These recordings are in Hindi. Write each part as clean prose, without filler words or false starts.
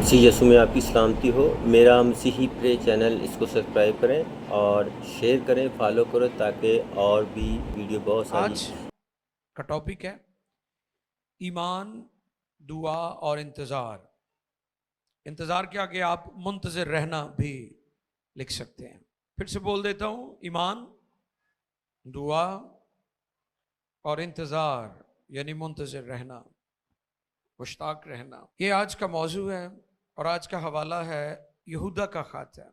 मसीह यीशु में आपकी सलामती हो। मेरा मसीही प्रे चैनल इसको सब्सक्राइब करें और शेयर करें, फॉलो करो ताकि और भी वीडियो बहुत सारी। आज का टॉपिक है ईमान, दुआ और इंतज़ार। इंतज़ार के आगे आप मुंतज़िर रहना भी लिख सकते हैं। फिर से बोल देता हूँ, ईमान, दुआ और इंतज़ार यानी मुंतज़िर रहना, मुश्ताक रहना। ये आज का मौजू है और आज का हवाला है यहूदा का ख़त है,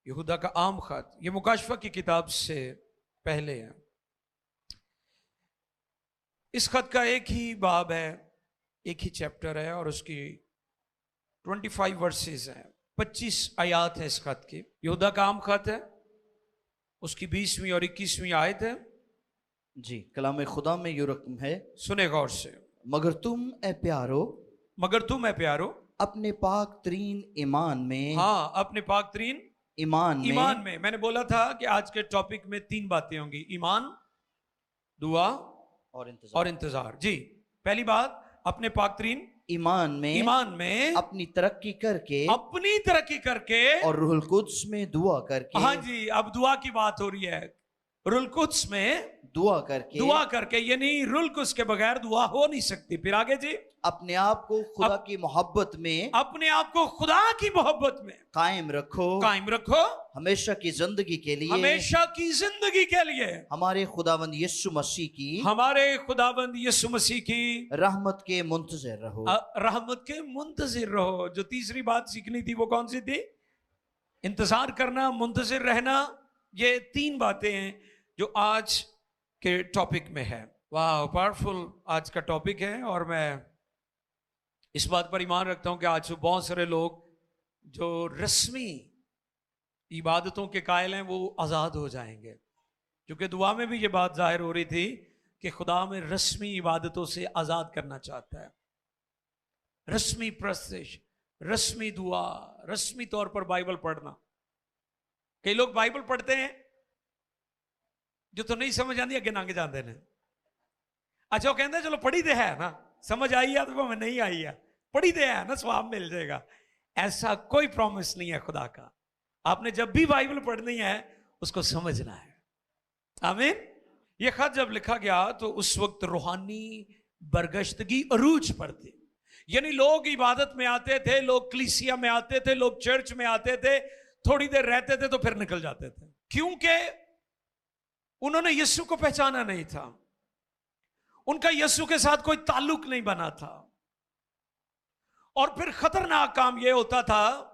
यहूदा का आम ख़त। ये मुकाशफा की किताब से पहले है। इस खत का एक ही बाब है, एक ही चैप्टर है और उसकी 25 वर्सेस हैं, 25 आयत है इस खत की। यहूदा का आम खत है, उसकी 20वीं और 21वीं आयत है। जी, कलाम खुदा में यूं रकम है, सुने गौर से। मगर तुम ए प्यारो, मगर तुम ए प्यारो, अपने पाक तरीन ईमान में, हाँ, अपने पाक तरीन ईमान में। मैंने बोला था कि आज के टॉपिक में 3 बातें होंगी, ईमान, दुआ और इंतजार। जी, पहली बात, अपने पाक तरीन ईमान में अपनी तरक्की करके और रूहुल कुद्स में दुआ करके। हाँ जी, अब दुआ की बात हो रही है। रूहुल कुद्स में दुआ करके यानी रूहुल कुद्स के बगैर दुआ हो नहीं सकती। फिर आगे जी, अपने आप को खुदा की मोहब्बत में, अपने आप को खुदा की मोहब्बत में कायम रखो हमेशा की जिंदगी के लिए हमारे खुदावंद यीशु मसीह की रहमत के मुंतज़िर रहो। जो तीसरी बात सीखनी थी वो कौन सी थी? इंतजार करना, मुंतज़िर रहना। ये 3 बातें हैं जो आज के टॉपिक में है। वाह, पावरफुल आज का टॉपिक है। और मैं इस बात पर ईमान रखता हूं कि आज बहुत सारे लोग जो रस्मी इबादतों के कायल हैं वो आज़ाद हो जाएंगे, क्योंकि दुआ में भी ये बात जाहिर हो रही थी कि खुदा में रस्मी इबादतों से आज़ाद करना चाहता है। रस्मी प्रस्तिश, रस्मी दुआ, रस्मी तौर पर बाइबल पढ़ना। कई लोग बाइबल पढ़ते हैं जो तो नहीं समझ आती, अगे लंघ जाते हैं। अच्छा, वो कहते चलो पढ़ी तो है ना, समझ आई है तो भावें नहीं आई है, पढ़ी तो है ना, स्वाब मिल जाएगा। ऐसा कोई प्रॉमिस नहीं है खुदा का। आपने जब भी बाइबल पढ़नी है उसको समझना है। आमीन। ये खत जब लिखा गया तो उस वक्त रूहानी बरगश्तगी अरूज पर थी, यानी लोग इबादत में आते थे, लोग कलीसिया में आते थे, लोग चर्च में आते थे, थोड़ी देर रहते थे तो फिर निकल जाते थे, क्योंकि उन्होंने यीशु को पहचाना नहीं था। उनका यीशु के साथ कोई ताल्लुक नहीं बना था। और फिर खतरनाक काम यह होता था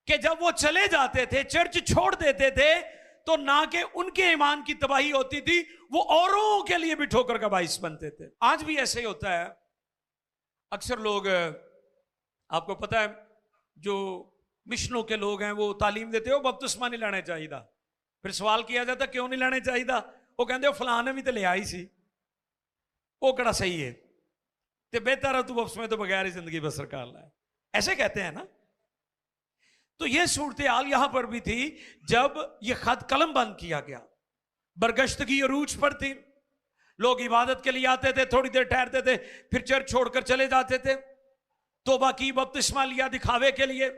कि जब वो चले जाते थे, चर्च छोड़ देते थे, तो ना कि उनके ईमान की तबाही होती थी, वो औरों के लिए भी ठोकर का बाइस बनते थे। आज भी ऐसे ही होता है। अक्सर लोग, आपको पता है, जो मिशनों के लोग हैं वो तालीम देते हो बपतिस्मा नहीं लेना चाहिए। फिर सवाल किया जाता क्यों नहीं लेना चाहिए? वो कहते हो फलां ने भी तो ले आई सी, वो कड़ा सही है, तो बेहतर है तू बपतिस्मा तो बगैर ही जिंदगी बसर कर ला। ऐसे कहते हैं ना। तो ये सूरत हाल यहां पर भी थी जब ये खत कलम बंद किया गया। बरगश्तगी अरूज पर थी, लोग इबादत के लिए आते थे, थोड़ी देर ठहरते थे, फिर चर्च छोड़कर चले जाते थे। तौबा की, बपतिस्मा लिया दिखावे के लिए।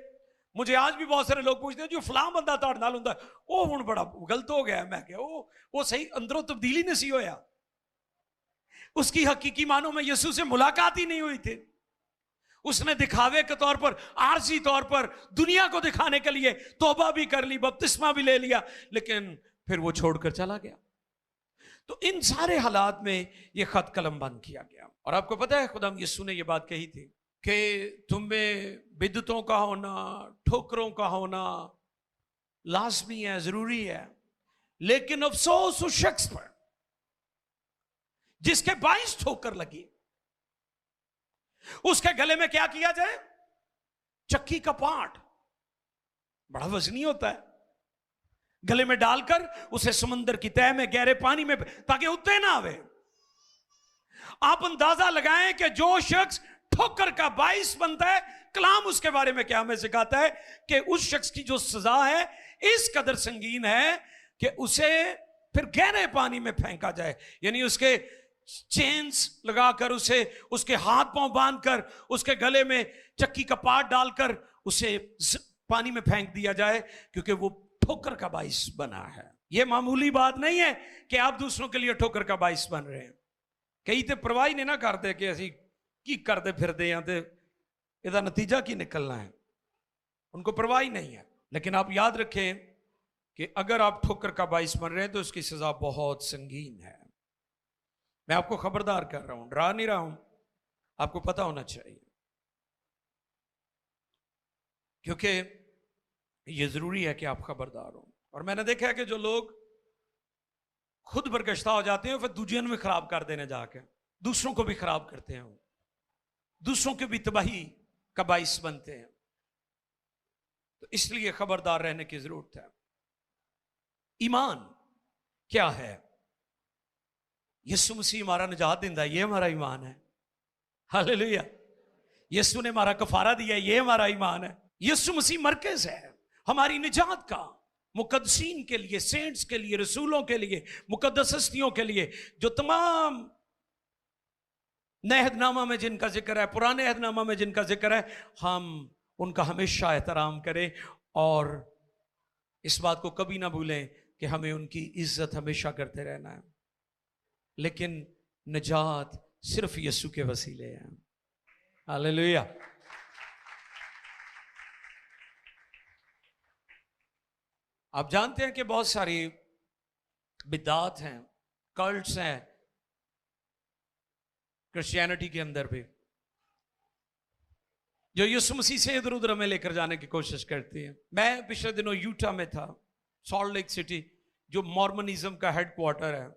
मुझे आज भी बहुत सारे लोग पूछते हैं जो फलां बंदा ताड़ नाल हुंदा वो हुण बड़ा गलत हो गया। मैं क्या वो सही अंदरों तब्दीली नहीं होया, उसकी हकीकी मानों में यीशु से मुलाकात ही नहीं हुई थी। उसने दिखावे के तौर पर, आरजी तौर पर दुनिया को दिखाने के लिए तौबा भी कर ली, बपतिस्मा भी ले लिया, लेकिन फिर वो छोड़कर चला गया। तो इन सारे हालात में ये खत कलम बंद किया गया। और आपको पता है खुदा यीशु ने ये बात कही थी कि तुम में बिदतों का होना, ठोकरों का होना लाजमी है, जरूरी है, लेकिन अफसोस उस शख्स पर जिसके 22 ठोकर लगी। उसके गले में क्या किया जाए? चक्की का पाट, बड़ा वजनी होता है, गले में डालकर उसे समुद्र की तह में, गहरे पानी में, ताकि उतरे ना आवे। आप अंदाजा लगाएं कि जो शख्स ठोकर का बाइस बनता है, कलाम उसके बारे में क्या हमें सिखाता है कि उस शख्स की जो सजा है इस कदर संगीन है कि उसे फिर गहरे पानी में फेंका जाए, यानी उसके चेन्स लगाकर, उसे उसके हाथ पांव बांधकर, उसके गले में चक्की का पाट डालकर उसे पानी में फेंक दिया जाए, क्योंकि वो ठोकर का बाइस बना है। यह मामूली बात नहीं है कि आप दूसरों के लिए ठोकर का बाइस बन रहे हैं। कई तो परवाह नहीं ना करते कि असी की करते फिरते हैं, तो इसका नतीजा की निकलना है, उनको परवाह ही नहीं है। लेकिन आप याद रखें कि अगर आप ठोकर का बाइस बन रहे हैं तो उसकी सजा बहुत संगीन है। मैं आपको खबरदार कर रहा हूं, डरा नहीं रहा हूं, आपको पता होना चाहिए, क्योंकि यह जरूरी है कि आप खबरदार हो। और मैंने देखा है कि जो लोग खुद बरगश्ता हो जाते हैं, फिर दूसरों में खराब कर देने जाके दूसरों को भी खराब करते हैं, दूसरों की भी तबाही का बाइस बनते हैं। तो इसलिए खबरदार रहने की जरूरत है। ईमान क्या है? यीशु मसीह हमारा निजात देता है, ये हमारा ईमान है। हालेलुया। यीशु ने हमारा कफारा दिया, ये हमारा ईमान है। यीशु मसीह मरकज है हमारी निजात का, मुकद्दसीन के लिए, सेंट्स के लिए, रसूलों के लिए, मुकद्दस हस्तियों के लिए, जो तमाम नए अहदनामा में जिनका जिक्र है, पुराने अहदनामा में जिनका जिक्र है, हम उनका हमेशा एहतराम करें और इस बात को कभी ना भूलें कि हमें उनकी इज्जत हमेशा करते रहना है। लेकिन निजात सिर्फ यीशु के वसीले है। हालेलुया। आप जानते हैं कि बहुत सारी बिदात हैं, कल्ट्स हैं क्रिश्चियनिटी के अंदर भी, जो यीशु मसीह से इधर उधर हमें लेकर जाने की कोशिश करती है। मैं पिछले दिनों यूटा में था, सॉल्ट लेक सिटी, जो मॉर्मनिज्म का हेडक्वार्टर है,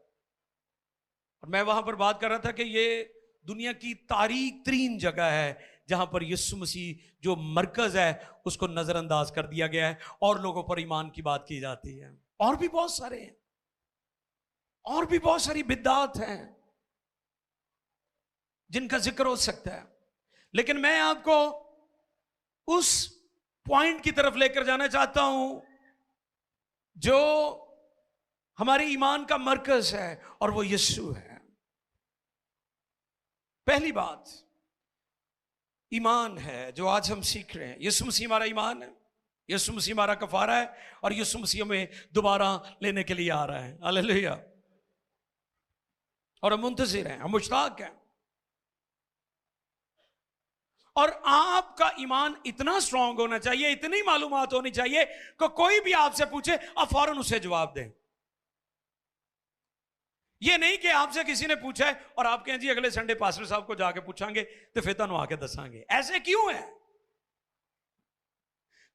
और मैं वहां पर बात कर रहा था कि ये दुनिया की तारीख तरीन जगह है जहां पर यीशु मसीह जो मरकज है उसको नजरअंदाज कर दिया गया है और लोगों पर ईमान की बात की जाती है। और भी बहुत सारे हैं, और भी बहुत सारी बिदात हैं जिनका जिक्र हो सकता है, लेकिन मैं आपको उस पॉइंट की तरफ लेकर जाना चाहता हूं जो हमारे ईमान का मरकज है, और वो यीशु है। पहली बात ईमान है जो आज हम सीख रहे हैं। यीशु मसीह हमारा ईमान है, यीशु मसीह हमारा कफारा है, और यीशु मसीह हमें दोबारा लेने के लिए आ रहा है। हालेलुया। और हम मुंतज़िर हैं, हम मुश्ताक हैं। और आपका ईमान इतना स्ट्रांग होना चाहिए, इतनी मालूमात होनी चाहिए कि कोई भी आपसे पूछे आप फौरन उसे जवाब दें। ये नहीं कि आपसे किसी ने पूछा है और आप कहें जी अगले संडे पास्टर साहब को जाके पूछांगे तो फिर तुहानू आके दसांगे। ऐसे क्यों है?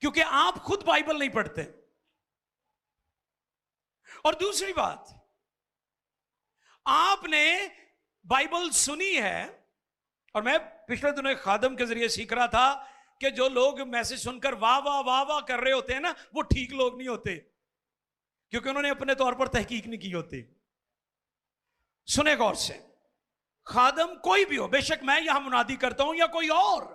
क्योंकि आप खुद बाइबल नहीं पढ़ते। और दूसरी बात, आपने बाइबल सुनी है, और मैं पिछले दिनों एक खादम के जरिए सीख रहा था कि जो लोग मैसेज सुनकर वाह वाह वाह वाह कर रहे होते हैं ना, वो ठीक लोग नहीं होते, क्योंकि उन्होंने अपने तौर पर तहकीक नहीं की होती। सुने गौर से, खादम कोई भी हो, बेशक मैं यहां मुनादी करता हूं या कोई और,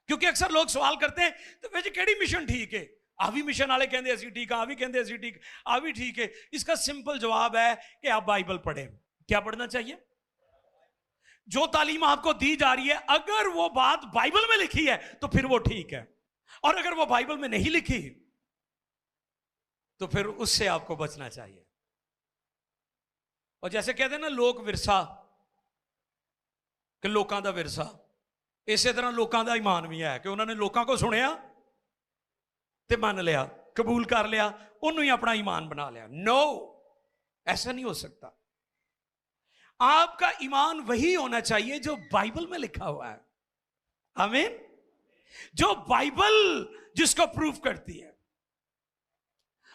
क्योंकि अक्सर लोग सवाल करते हैं तो वे केड़ी मिशन ठीक है, आ भी मिशन वाले कहते असी ठीक, आ भी कहते असी ठीक, आ भी ठीक है। इसका सिंपल जवाब है कि आप बाइबल पढ़ें। क्या पढ़ना चाहिए? जो तालीम आपको दी जा रही है, अगर वो बात बाइबल में लिखी है तो फिर वो ठीक है, और अगर वो बाइबल में नहीं लिखी तो फिर उससे आपको बचना चाहिए। और जैसे कहते हैं ना लोक विरसा, कि लोकां दा विरसा, इसे तरह लोकां दा ईमान भी है कि उन्होंने लोकां को सुनिया ते मान लिया, कबूल कर लिया, उन्होंने ही अपना ईमान बना लिया। नो, ऐसा नहीं हो सकता। आपका ईमान वही होना चाहिए जो बाइबल में लिखा हुआ है। आमीन। जो बाइबल जिसको प्रूफ करती है।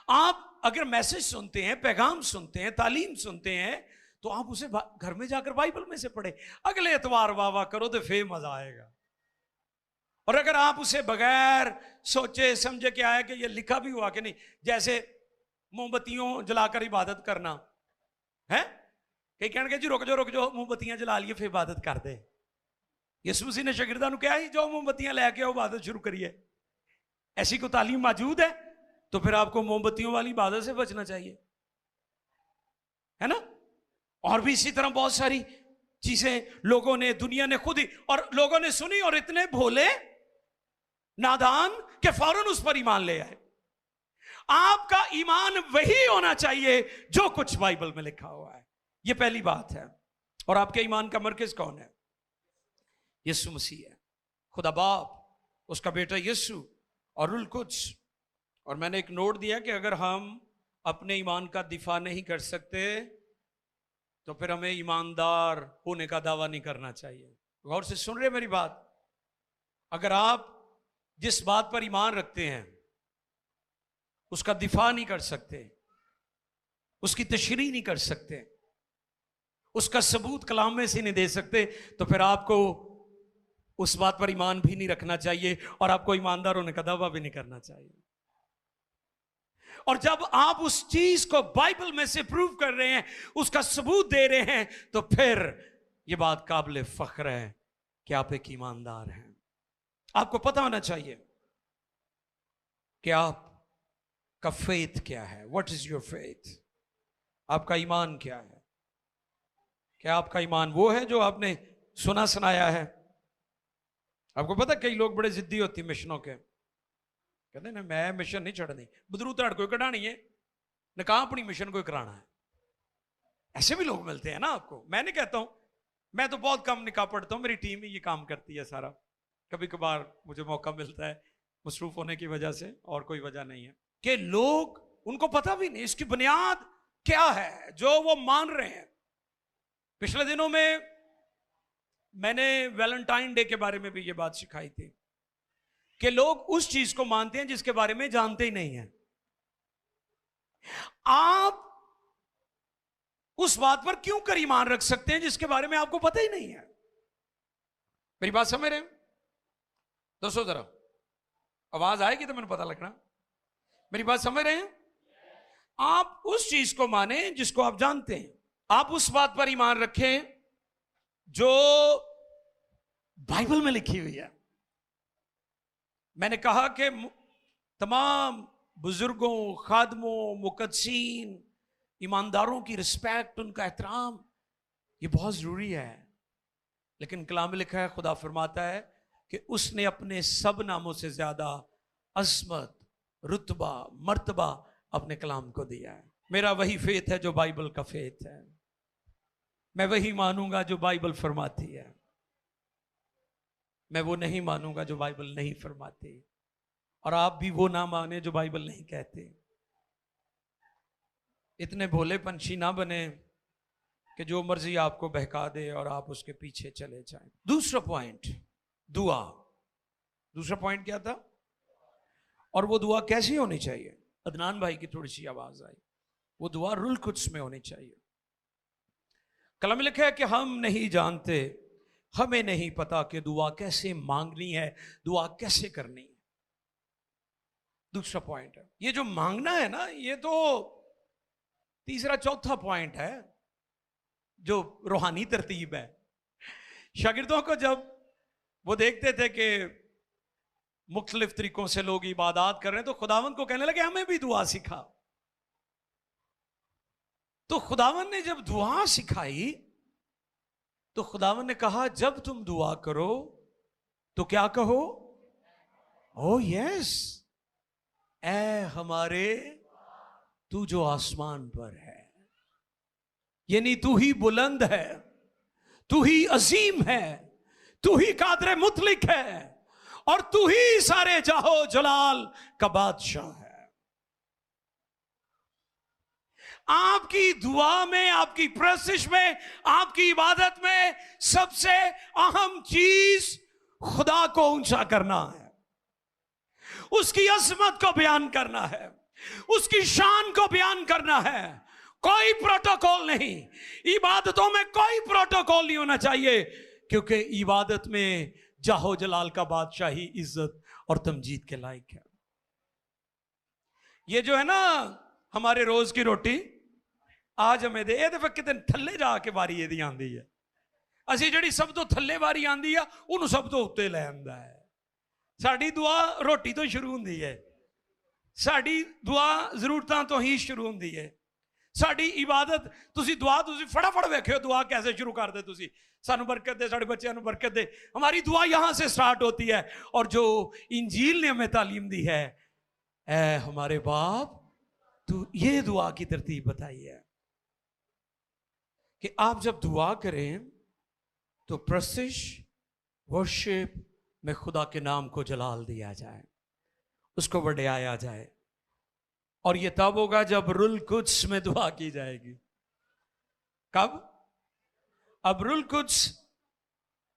आप अगर मैसेज सुनते हैं, पैगाम सुनते हैं, तालीम सुनते हैं, तो आप उसे घर में जाकर बाइबल में से पढ़े। अगले एतवार वाह वाह करो तो फिर मजा आएगा। और अगर आप उसे बगैर सोचे समझे कि आया कि ये लिखा भी हुआ कि नहीं, जैसे मोमबत्तियों जलाकर इबादत करना है, कई कहने जी रुक जाओ मोमबत्तियां जला लिए फिर इबादत कर दे। यीशु मसीह ने शागिर्दां नूं कहा ही जो मोमबत्तियां लैके आओ इबादत शुरू करिए। ऐसी कोई तालीम मौजूद है तो फिर आपको मोमबत्तियों वाली इबादत से बचना चाहिए, है ना। और भी इसी तरह बहुत सारी चीजें लोगों ने, दुनिया ने खुद ही, और लोगों ने सुनी और इतने भोले नादान के फौरन उस पर ईमान ले आए। आपका ईमान वही होना चाहिए जो कुछ बाइबल में लिखा हुआ है। यह पहली बात है। और आपके ईमान का मरकज कौन है? यीशु मसीह है, खुदा बाप, उसका बेटा यीशु और रूल कुद्स। और मैंने एक नोट दिया कि अगर हम अपने ईमान का दिफा नहीं कर सकते तो फिर हमें ईमानदार होने का दावा नहीं करना चाहिए। गौर से सुन रहे मेरी बात? अगर आप जिस बात पर ईमान रखते हैं उसका दिफा नहीं कर सकते, उसकी तशरीह नहीं कर सकते, उसका सबूत कलाम में से नहीं दे सकते, तो फिर आपको उस बात पर ईमान भी नहीं रखना चाहिए और आपको ईमानदार होने का दावा भी नहीं करना चाहिए। और जब आप उस चीज को बाइबल में से प्रूव कर रहे हैं, उसका सबूत दे रहे हैं, तो फिर यह बात काबिल फख्र है कि आप एक ईमानदार हैं। आपको पता होना चाहिए कि आपका फेथ क्या है। What is your faith? आपका ईमान क्या है? क्या आपका ईमान वो है जो आपने सुना सुनाया है? आपको पता कई लोग बड़े जिद्दी होती मिशनों के, कहते ना मैं मिशन नहीं छड़नी, बदरू तड़ कोई कढ़ानी है, निकाह अपनी मिशन कोई कराना है। ऐसे भी लोग मिलते हैं ना आपको। मैं नहीं कहता हूं, मैं तो बहुत कम निकाह पढ़ता हूं, मेरी टीम ही ये काम करती है सारा। कभी कभार मुझे मौका मिलता है मसरूफ होने की वजह से, और कोई वजह नहीं है, कि लोग, उनको पता भी नहीं इसकी बुनियाद क्या है जो वो मान रहे हैं। पिछले दिनों में मैंने वैलेंटाइन डे के बारे में भी ये बात सिखाई थी कि लोग उस चीज को मानते हैं जिसके बारे में जानते ही नहीं है। आप उस बात पर क्यों कर ईमान रख सकते हैं जिसके बारे में आपको पता ही नहीं है? मेरी बात समझ रहे हैं दोस्तों? जरा आवाज आएगी तो मैंने पता लगना। मेरी बात समझ रहे हैं? आप उस चीज को माने जिसको आप जानते हैं। आप उस बात पर ईमान रखें जो बाइबल में लिखी हुई है। मैंने कहा कि तमाम बुजुर्गों, खादमों, मुकद्दसीन, ईमानदारों की रिस्पेक्ट, उनका एहतराम, ये बहुत जरूरी है। लेकिन कलाम में लिखा है, खुदा फरमाता है कि उसने अपने सब नामों से ज्यादा अज़मत, रुतबा, मर्तबा अपने कलाम को दिया है। मेरा वही फेथ है जो बाइबल का फेथ है। मैं वही मानूंगा जो बाइबल फरमाती है, मैं वो नहीं मानूंगा जो बाइबल नहीं फरमाती। और आप भी वो ना माने जो बाइबल नहीं कहते। इतने भोले पंछी ना बने कि जो मर्जी आपको बहका दे और आप उसके पीछे चले जाएं। दूसरा पॉइंट, दुआ। दूसरा पॉइंट क्या था? और वो दुआ कैसी होनी चाहिए? अदनान भाई की थोड़ी सी आवाज आई। वो दुआ रुल कुद्स में होनी चाहिए। कलम में लिखा है कि हम नहीं जानते, हमें नहीं पता कि दुआ कैसे मांगनी है, दुआ कैसे करनी है। दूसरा पॉइंट है। ये जो मांगना है ना, ये तो तीसरा चौथा पॉइंट है जो रूहानी तरतीब है। शागिर्दों को जब वो देखते थे कि मुख्तलिफ तरीकों से लोग इबादत कर रहे हैं, तो खुदावंद को कहने लगे हमें भी दुआ सिखा। तो खुदावंद ने जब दुआ सिखाई तो खुदावंद ने कहा जब तुम दुआ करो तो क्या कहो? ओ यस, ऐ हमारे तू जो आसमान पर है। यानी तू ही बुलंद है, तू ही अजीम है, तू ही कादर मुतलिक है, और तू ही सारे जाहो जलाल का बादशाह है। आपकी दुआ में, आपकी प्रशिश में, आपकी इबादत में सबसे अहम चीज खुदा को ऊंचा करना है, उसकी अजमत को बयान करना है, उसकी शान को बयान करना है। कोई प्रोटोकॉल नहीं, इबादतों में कोई प्रोटोकॉल नहीं होना चाहिए, क्योंकि इबादत में जाहो जलाल का बादशाही इज्जत और तमजीद के लायक है। ये जो है ना हमारे रोज की रोटी, आज हमें दे दफा कितने थल्ले जाके वारी यदि आंदी है, असी जी सब तो थल्ले वारी आंदी है उन्होंने सब तो उत्ते लै आंदा है। साड़ी दुआ रोटी तो शुरू होंदी है, साड़ी दुआ जरूरतां तो ही शुरू होंदी है, ਸਾਡੀ ਇਬਾਦਤ ਤੁਸੀਂ ਦੁਆ ਤੁਸੀਂ फटाफट ਵੇਖਿਓ दुआ कैसे शुरू कर दे ਤੁਸੀਂ सानू बरकत दे साढ़े बच्चों बरकत दे हमारी दुआ यहां से स्टार्ट होती है और जो इंजील ने हमें तालीम दी है ऐ हमारे बाप तू ये दुआ की तरतीब बताई है कि आप जब दुआ करें तो प्रसिश वर्शिप में खुदा के नाम को जलाल दिया जाए उसको बढ़ाया जाए और ये तब होगा जब रुल कुद्स में दुआ की जाएगी कब अब रुल कुद्स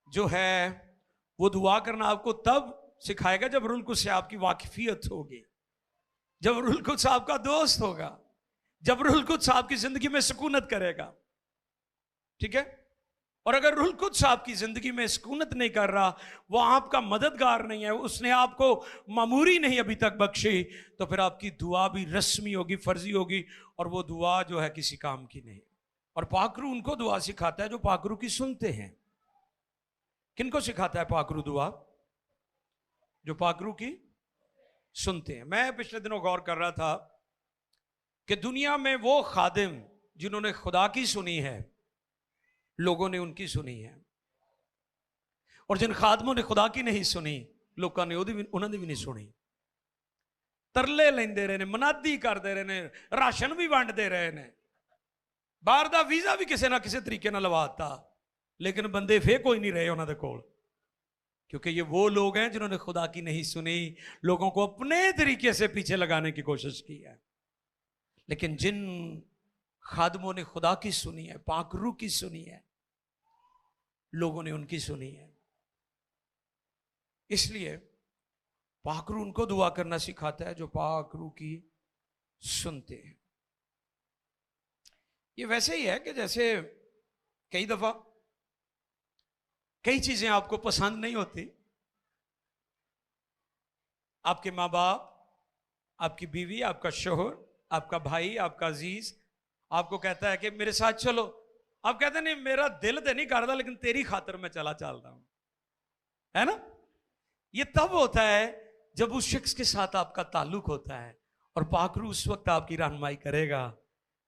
जो है वो दुआ करना आपको तब सिखाएगा जब रुल कुद्स से आपकी वाकिफियत होगी जब रुल कुद्स आपका दोस्त होगा जब रुल कुद्स आपकी जिंदगी में सुकूनत करेगा ठीक है और अगर रुल कुद्स आपकी जिंदगी में सुकूनत नहीं कर रहा वो आपका मददगार नहीं है उसने आपको मामूरी नहीं अभी तक बख्शी तो फिर आपकी दुआ भी रस्मी होगी फर्जी होगी और वो दुआ जो है किसी काम की नहीं और पाकरू उनको दुआ सिखाता है जो पाकरू की सुनते हैं किनको सिखाता है पाकरू दुआ जो पाकरू की सुनते हैं मैं पिछले दिनों गौर कर रहा था कि दुनिया में वो खादिम जिन्होंने खुदा की सुनी है लोगों ने उनकी सुनी है और जिन खादमों ने खुदा की नहीं सुनी लोगों ने उन्होंने भी नहीं सुनी तरले लेंदे रहे ने मनादी करते रहे ने राशन भी वंडते रहे ने बाहर का वीजा भी किसी ना किसी तरीके ना लवाता लेकिन बंदे फिर कोई नहीं रहे उन्होंने कोल क्योंकि ये वो लोग हैं जिन्होंने खुदा की नहीं सुनी लोगों को अपने तरीके से पीछे लगाने की कोशिश की है लेकिन जिन खादमों ने खुदा की सुनी है पाकरू की सुनी है लोगों ने उनकी सुनी है इसलिए पाकरू उनको दुआ करना सिखाता है जो पाकरू की सुनते हैं ये वैसे ही है कि जैसे कई दफा कई चीजें आपको पसंद नहीं होती आपके माँ बाप आपकी बीवी आपका शोहर आपका भाई आपका अजीज आपको कहता है कि मेरे साथ चलो आप कहते नहीं मेरा दिल तो नहीं करता लेकिन तेरी खातिर मैं चल रहा हूं है ना ये तब होता है जब उस शख्स के साथ आपका ताल्लुक होता है और पाकरू उस वक्त आपकी रहनुमाई करेगा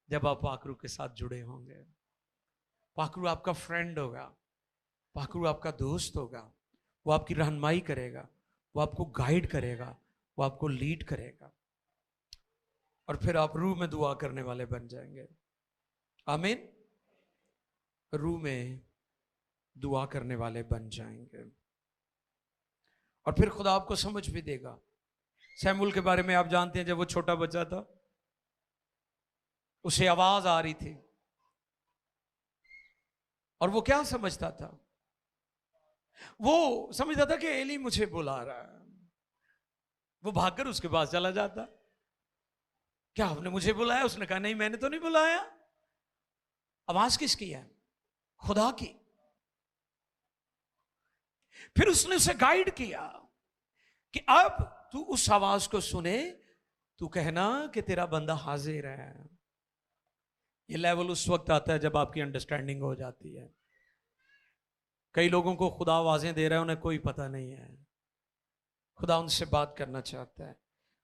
जब आप पाकरू के साथ जुड़े होंगे पाकरू आपका फ्रेंड होगा पाकरू आपका दोस्त होगा वो आपकी रहनुमाई करेगा वो आपको गाइड करेगा वो आपको लीड करेगा और फिर आप रूह में दुआ करने वाले बन जाएंगे आमीन रूह में दुआ करने वाले बन जाएंगे और फिर खुदा आपको समझ भी देगा सैमुअल के बारे में आप जानते हैं जब वो छोटा बच्चा था उसे आवाज आ रही थी और वो क्या समझता था वो समझता था कि एली मुझे बुला रहा है वो भागकर उसके पास चला जाता क्या आपने मुझे बुलाया उसने कहा नहीं मैंने तो नहीं बुलाया आवाज किसकी है खुदा की फिर उसने उसे गाइड किया कि अब तू उस आवाज को सुने तू कहना कि तेरा बंदा हाजिर है ये लेवल उस वक्त आता है जब आपकी अंडरस्टैंडिंग हो जाती है कई लोगों को खुदा आवाजें दे रहा है उन्हें कोई पता नहीं है खुदा उनसे बात करना चाहता है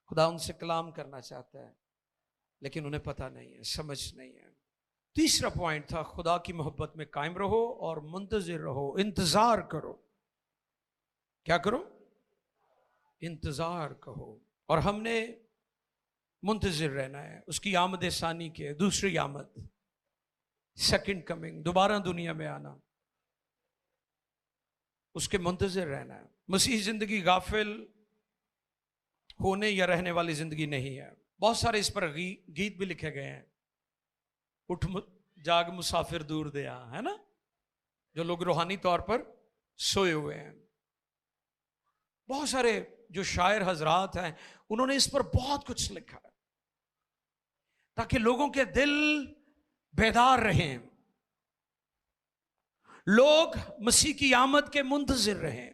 खुदा उनसे कलाम करना चाहता है लेकिन उन्हें पता नहीं है समझ नहीं है तीसरा पॉइंट था खुदा की मोहब्बत में कायम रहो और मुंतजिर रहो इंतजार करो क्या करो इंतजार करो और हमने मुंतजिर रहना है उसकी आमद सानी के दूसरी आमद सेकंड कमिंग दोबारा दुनिया में आना उसके मुंतजिर रहना है मसीह जिंदगी गाफिल होने या रहने वाली जिंदगी नहीं है बहुत सारे इस पर गीत भी लिखे गए हैं उठ जाग मुसाफिर दूर दया है ना जो लोग रूहानी तौर पर सोए हुए हैं बहुत सारे जो शायर हजरात हैं उन्होंने इस पर बहुत कुछ लिखा है ताकि लोगों के दिल बेदार रहें लोग मसीह की आमद के मुंतजिर रहें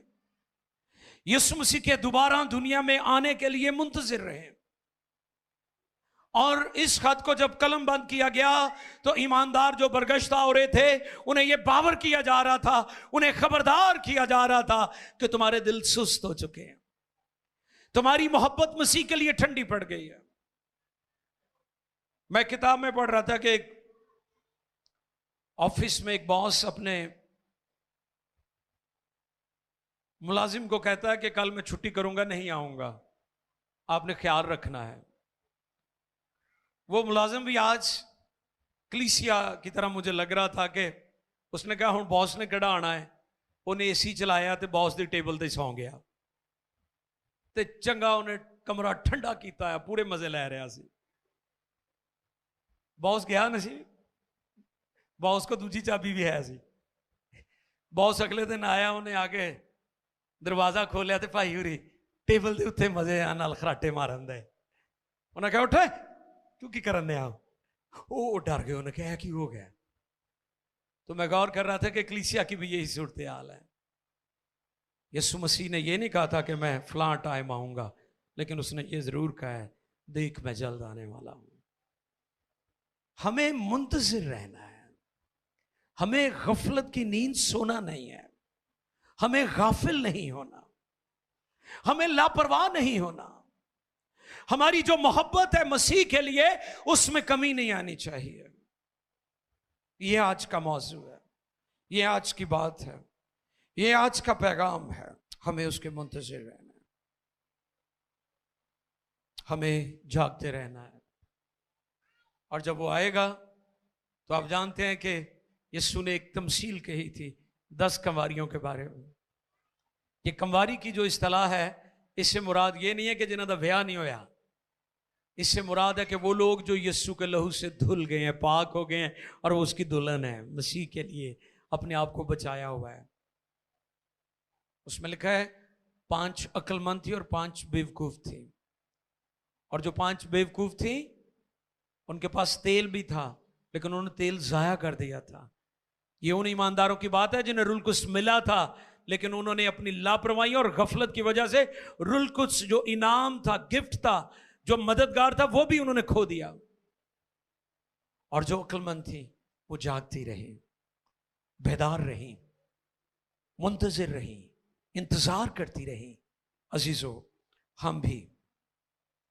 यीशु मसीह के दोबारा दुनिया में आने के लिए मुंतजिर रहें और इस खत को जब कलम बंद किया गया तो ईमानदार जो बरगश्ता हो रहे थे उन्हें यह बावर किया जा रहा था उन्हें खबरदार किया जा रहा था कि तुम्हारे दिल सुस्त हो चुके हैं तुम्हारी मोहब्बत मसीह के लिए ठंडी पड़ गई है मैं किताब में पढ़ रहा था कि एक ऑफिस में एक बॉस अपने मुलाजिम को कहता है कि कल मैं छुट्टी करूंगा, नहीं आऊंगा, आपने ख्याल रखना है। वो मुलाजिम भी आज कलीसिया की तरह मुझे लग रहा था कि उसने कहा हुण बॉस ने किहड़ा आना है, उन्हें एसी चलाया तो बॉस की टेबल ते सौ गया ते चंगा उन्हें कमरा ठंडा किया है, पूरे मजे लै रहा सी। बॉस गया नहीं सी, बॉस को दूजी चाबी भी है सी। बॉस अगले दिन आया, उन्हें आके दरवाजा खोलिया तो भाई होरी टेबल के उत्ते मजे नाल खराटे मारन दे। उन्हें कहा उठे तू की करन दे? वो डर गए, उन्हें कहा की हो गया? तो मैं गौर कर रहा था कि कलीसिया की भी यही सूरत हाल है। यीशु मसीह ने यह नहीं कहा था कि मैं फलां टाइम आऊंगा, लेकिन उसने ये जरूर कहा है देख मैं जल्द आने वाला हूं। हमें मुंतजिर रहना है, हमें गफलत की नींद सोना नहीं है, हमें गाफिल नहीं होना, हमें लापरवाह नहीं होना। हमारी जो मोहब्बत है मसीह के लिए उसमें कमी नहीं आनी चाहिए। ये आज का मौजू है, ये आज की बात है, ये आज का पैगाम है। हमें उसके मुंतजिर रहना है, हमें जागते रहना है। और जब वो आएगा तो आप जानते हैं कि यीशु ने एक तमसील कही थी 10 कंवारियों के बारे में। ये कंवारी की जो इस्तिलाह है, इससे मुराद ये नहीं है कि जिन्हों का ब्याह नहीं होया। इससे मुराद है कि वो लोग जो यीशु के लहू से धुल गए हैं, पाक हो गए हैं, और वो उसकी दुल्हन है, मसीह के लिए अपने आप को बचाया हुआ है। उसमें लिखा है 5 अक्लमंद थी और 5 बेवकूफ थी। और जो 5 बेवकूफ थी उनके पास तेल भी था, लेकिन उन्होंने तेल जाया कर दिया था। ये उन ईमानदारों की बात है जिन्हें रुल कुछ मिला था, लेकिन उन्होंने अपनी लापरवाही और गफलत की वजह से रुल कुछ जो इनाम था, गिफ्ट था, जो मददगार था, वो भी उन्होंने खो दिया। और जो अक्लमंद थी वो जागती रही, बेदार रही, मुंतजिर रही, इंतजार करती रही। अजीजों, हम भी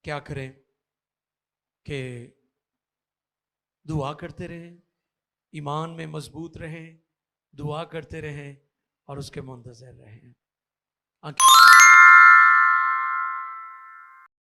क्या करें कि दुआ करते रहें, ईमान में मजबूत रहें, दुआ करते रहें और उसके मुंतजिर रहें।